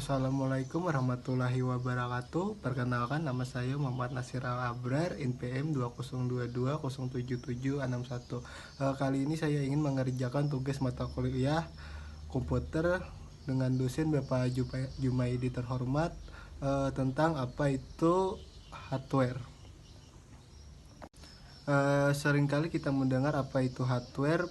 Assalamualaikum warahmatullahi wabarakatuh. Perkenalkan, nama saya Muhammad Nasir Al-Abrar, NPM 2022077661. Kali ini saya ingin mengerjakan tugas mata kuliah komputer dengan dosen Bapak Jumaidi terhormat, tentang apa itu hardware. Seringkali kita mendengar apa itu hardware.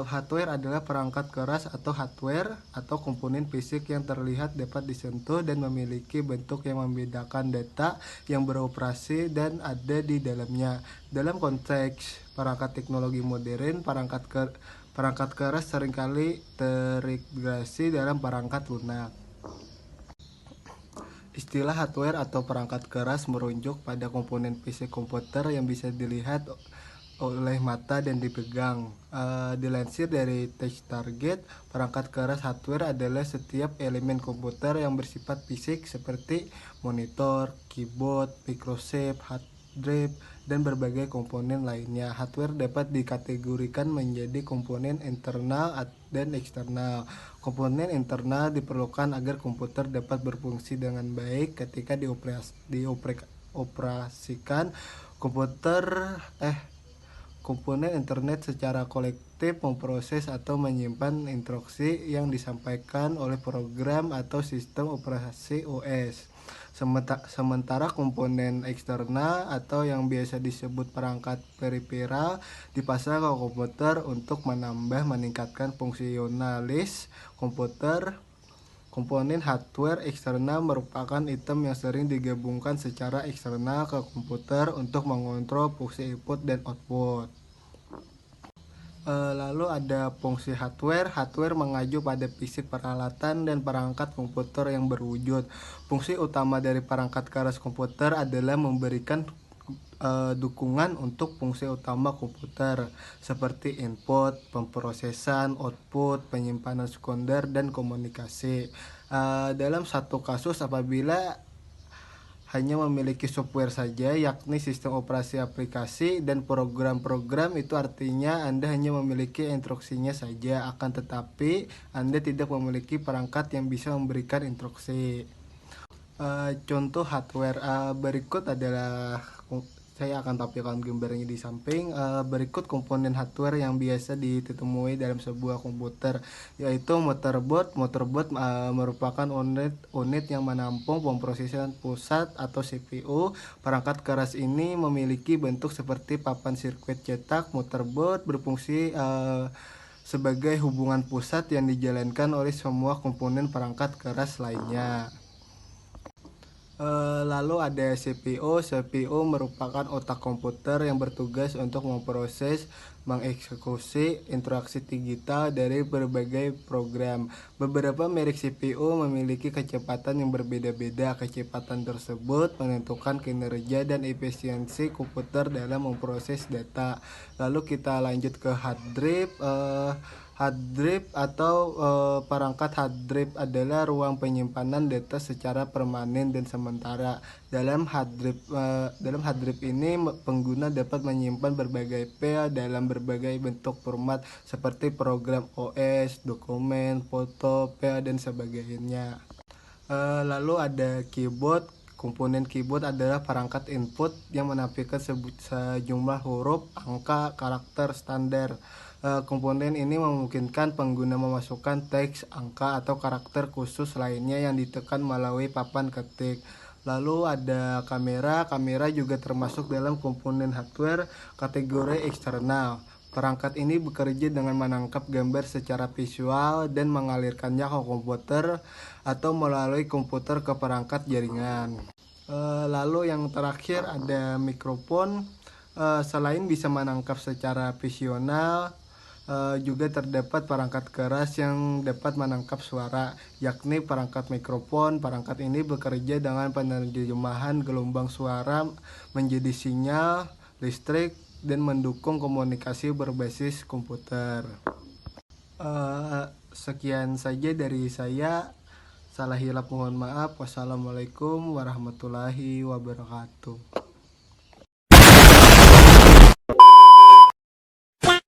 Hardware adalah perangkat keras atau hardware atau komponen fisik yang terlihat, dapat disentuh, dan memiliki bentuk yang membedakan data yang beroperasi dan ada di dalamnya. Dalam konteks perangkat teknologi modern, perangkat keras seringkali terintegrasi dalam perangkat lunak. Istilah hardware atau perangkat keras merujuk pada komponen fisik komputer yang bisa dilihat oleh mata dan dipegang. Dilansir dari TechTarget, perangkat keras hardware adalah setiap elemen komputer yang bersifat fisik seperti monitor, keyboard, microchip, hard drive, dan berbagai komponen lainnya. Hardware dapat dikategorikan menjadi komponen internal dan eksternal. Komponen internal diperlukan agar komputer dapat berfungsi dengan baik ketika dioperasikan. Komponen internet secara kolektif memproses atau menyimpan instruksi yang disampaikan oleh program atau sistem operasi OS. Sementara komponen eksternal atau yang biasa disebut perangkat peripheral dipasang ke komputer untuk meningkatkan fungsionalis komputer. Komponen hardware eksternal merupakan item yang sering digabungkan secara eksternal ke komputer untuk mengontrol fungsi input dan output. Lalu ada fungsi hardware. Hardware mengacu pada fisik peralatan dan perangkat komputer yang berwujud. Fungsi utama dari perangkat keras komputer adalah memberikan dukungan untuk fungsi utama komputer seperti input, pemrosesan, output, penyimpanan sekunder, dan komunikasi. Dalam satu kasus, apabila hanya memiliki software saja, yakni sistem operasi aplikasi dan program-program, itu artinya Anda hanya memiliki instruksinya saja, akan tetapi Anda tidak memiliki perangkat yang bisa memberikan instruksi. Contoh hardware berikut adalah, saya akan tampilkan gambarnya di samping. Berikut komponen hardware yang biasa ditemui dalam sebuah komputer, yaitu motherboard. Motherboard merupakan unit yang menampung pemrosesan pusat atau CPU. Perangkat keras ini memiliki bentuk seperti papan sirkuit cetak. Motherboard berfungsi sebagai hubungan pusat yang dijalankan oleh semua komponen perangkat keras lainnya. Lalu ada CPU. CPU merupakan otak komputer yang bertugas untuk memproses, mengeksekusi instruksi digital dari berbagai program. Beberapa merek CPU memiliki kecepatan yang berbeda-beda. Kecepatan tersebut menentukan kinerja dan efisiensi komputer dalam memproses data. Lalu kita lanjut ke hard drive. Hard drive atau perangkat hard drive adalah ruang penyimpanan data secara permanen dan sementara. Dalam hard drive ini pengguna dapat menyimpan berbagai file dalam berbagai bentuk format seperti program OS, dokumen, foto, file, dan sebagainya. Lalu ada keyboard. Komponen keyboard adalah perangkat input yang menampilkan sejumlah huruf, angka, karakter standar. Komponen ini memungkinkan pengguna memasukkan teks, angka, atau karakter khusus lainnya yang ditekan melalui papan ketik. Lalu ada kamera. Kamera juga termasuk dalam komponen hardware kategori eksternal. Perangkat ini bekerja dengan menangkap gambar secara visual dan mengalirkannya ke komputer atau melalui komputer ke perangkat jaringan. Lalu yang terakhir ada mikrofon. Selain bisa menangkap secara visional, juga terdapat perangkat keras yang dapat menangkap suara, yakni perangkat mikrofon. Perangkat ini bekerja dengan penerjemahan gelombang suara menjadi sinyal listrik dan mendukung komunikasi berbasis komputer. Sekian saja dari saya. Salah hilap mohon maaf. Wassalamualaikum warahmatullahi wabarakatuh.